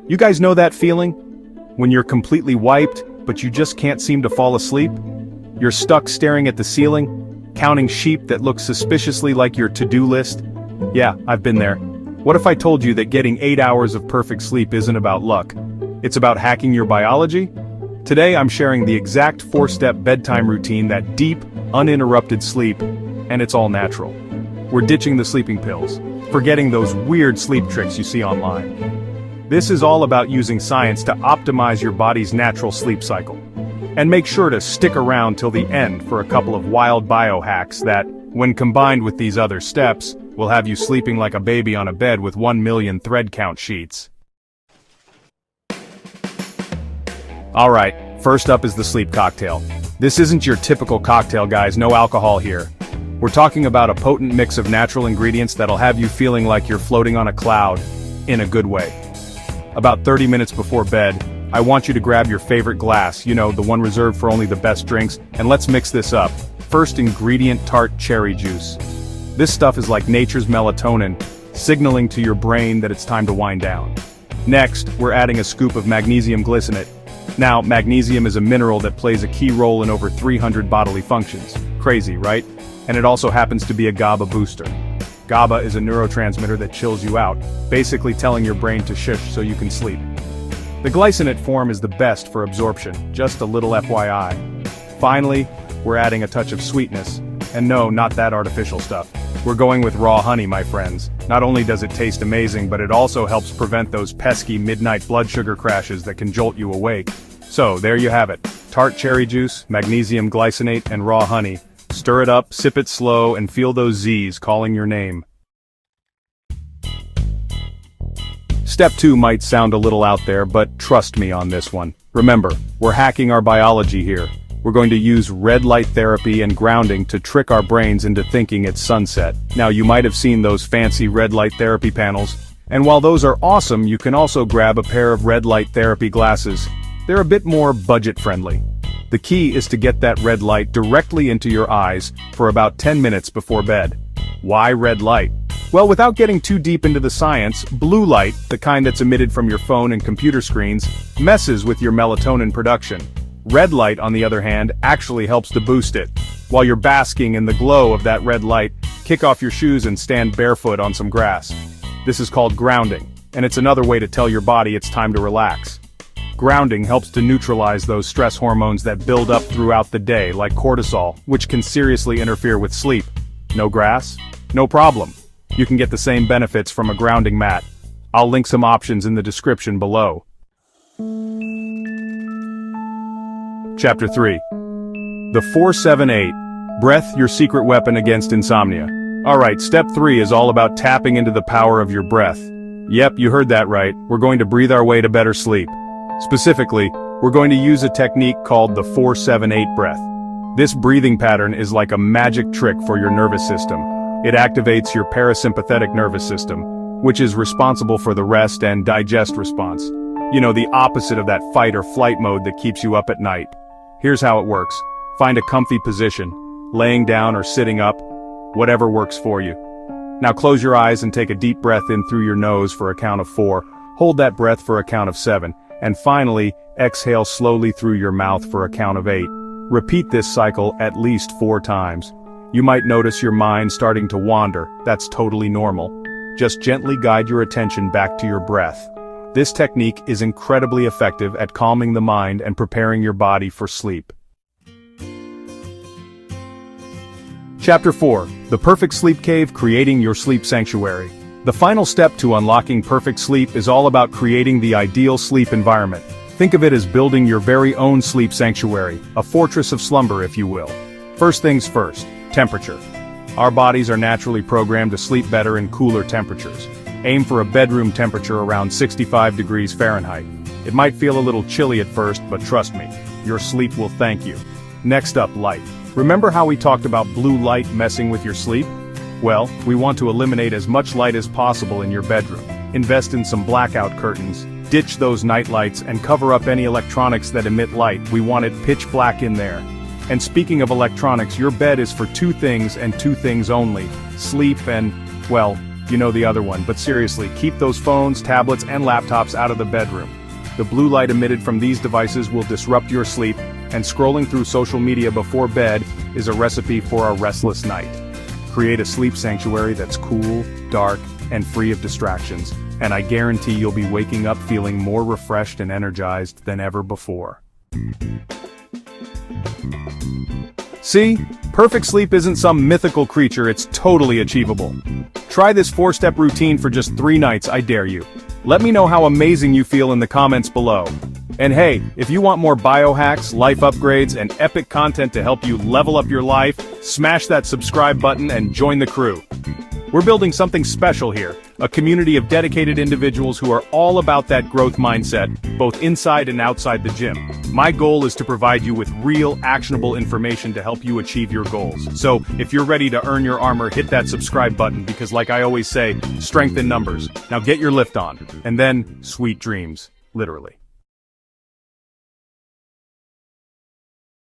You guys know that feeling? When you're completely wiped, but you just can't seem to fall asleep? You're stuck staring at the ceiling, counting sheep that look suspiciously like your to-do list? Yeah, I've been there. What if I told you that getting 8 hours of perfect sleep isn't about luck? It's about hacking your biology? Today I'm sharing the exact 4-step bedtime routine, that deep, uninterrupted sleep, and it's all natural. We're ditching the sleeping pills, forgetting those weird sleep tricks you see online. This is all about using science to optimize your body's natural sleep cycle. And make sure to stick around till the end for a couple of wild biohacks that, when combined with these other steps, will have you sleeping like a baby on a bed with 1 million thread count sheets. Alright, first up is the sleep cocktail. This isn't your typical cocktail, guys, no alcohol here. We're talking about a potent mix of natural ingredients that'll have you feeling like you're floating on a cloud, in a good way. About 30 minutes before bed, I want you to grab your favorite glass, you know, the one reserved for only the best drinks, and let's mix this up. First ingredient, Tart cherry juice. This stuff is like nature's melatonin, signaling to your brain that it's time to wind down. Next, we're adding a scoop of magnesium glycinate. Now, magnesium is a mineral that plays a key role in over 300 bodily functions. Crazy, right? And it also happens to be a GABA booster. GABA is a neurotransmitter that chills you out, basically telling your brain to shush so you can sleep. The glycinate form is the best for absorption, just a little FYI. Finally, we're adding a touch of sweetness. And no, not that artificial stuff. We're going with raw honey, my friends. Not only does it taste amazing, but it also helps prevent those pesky midnight blood sugar crashes that can jolt you awake. So, there you have it. Tart cherry juice, magnesium glycinate, and raw honey. Stir it up, sip it slow, and feel those Z's calling your name. Step 2 might sound a little out there, but trust me on this one. Remember, we're hacking our biology here. We're going to use red light therapy and grounding to trick our brains into thinking it's sunset. Now, you might have seen those fancy red light therapy panels, and while those are awesome, you can also grab a pair of red light therapy glasses. They're a bit more budget-friendly. The key is to get that red light directly into your eyes for about 10 minutes before bed. Why red light? Well, without getting too deep into the science, blue light, the kind that's emitted from your phone and computer screens, messes with your melatonin production. Red light, on the other hand, actually helps to boost it. While you're basking in the glow of that red light, kick off your shoes and stand barefoot on some grass. This is called grounding, and it's another way to tell your body it's time to relax. Grounding helps to neutralize those stress hormones that build up throughout the day, like cortisol, which can seriously interfere with sleep. No grass? No problem. You can get the same benefits from a grounding mat. I'll link some options in the description below. Chapter 3. The 478. Breath, your secret weapon against insomnia. Alright, step 3 is all about tapping into the power of your breath. Yep, you heard that right. We're going to breathe our way to better sleep. Specifically, we're going to use a technique called the 478 breath. This breathing pattern is like a magic trick for your nervous system. It activates your parasympathetic nervous system, which is responsible for the rest and digest response. You know, the opposite of that fight or flight mode that keeps you up at night. Here's how it works. Find a comfy position, laying down or sitting up, whatever works for you. Now close your eyes and take a deep breath in through your nose for a count of 4, hold that breath for a count of 7, and finally, exhale slowly through your mouth for a count of 8. Repeat this cycle at least 4 times. You might notice your mind starting to wander. That's totally normal. Just gently guide your attention back to your breath. This technique is incredibly effective at calming the mind and preparing your body for sleep. Chapter 4. The Perfect Sleep Cave, Creating Your Sleep Sanctuary. The final step to unlocking perfect sleep is all about creating the ideal sleep environment. Think of it as building your very own sleep sanctuary, a fortress of slumber if you will. First things first, temperature. Our bodies are naturally programmed to sleep better in cooler temperatures. Aim for a bedroom temperature around 65 degrees Fahrenheit. It might feel a little chilly at first, but trust me, your sleep will thank you. Next up, light. Remember how we talked about blue light messing with your sleep? Well, we want to eliminate as much light as possible in your bedroom. Invest in some blackout curtains, ditch those night lights, and cover up any electronics that emit light. We want it pitch black in there. And speaking of electronics, your bed is for 2 things and 2 things only: sleep and, well, You know the other one, but seriously, keep those phones, tablets, and laptops out of the bedroom. The blue light emitted from these devices will disrupt your sleep, and scrolling through social media before bed is a recipe for a restless night. Create a sleep sanctuary that's cool, dark, and free of distractions, and I guarantee you'll be waking up feeling more refreshed and energized than ever before. See? Perfect sleep isn't some mythical creature, it's totally achievable. Try this 4-step routine for just 3 nights, I dare you. Let me know how amazing you feel in the comments below. And hey, if you want more biohacks, life upgrades, and epic content to help you level up your life, smash that subscribe button and join the crew. We're building something special here, a community of dedicated individuals who are all about that growth mindset, both inside and outside the gym. My goal is to provide you with real, actionable information to help you achieve your goals. So, if you're ready to earn your armor, hit that subscribe button because like I always say, strength in numbers. Now get your lift on, and then, sweet dreams, literally.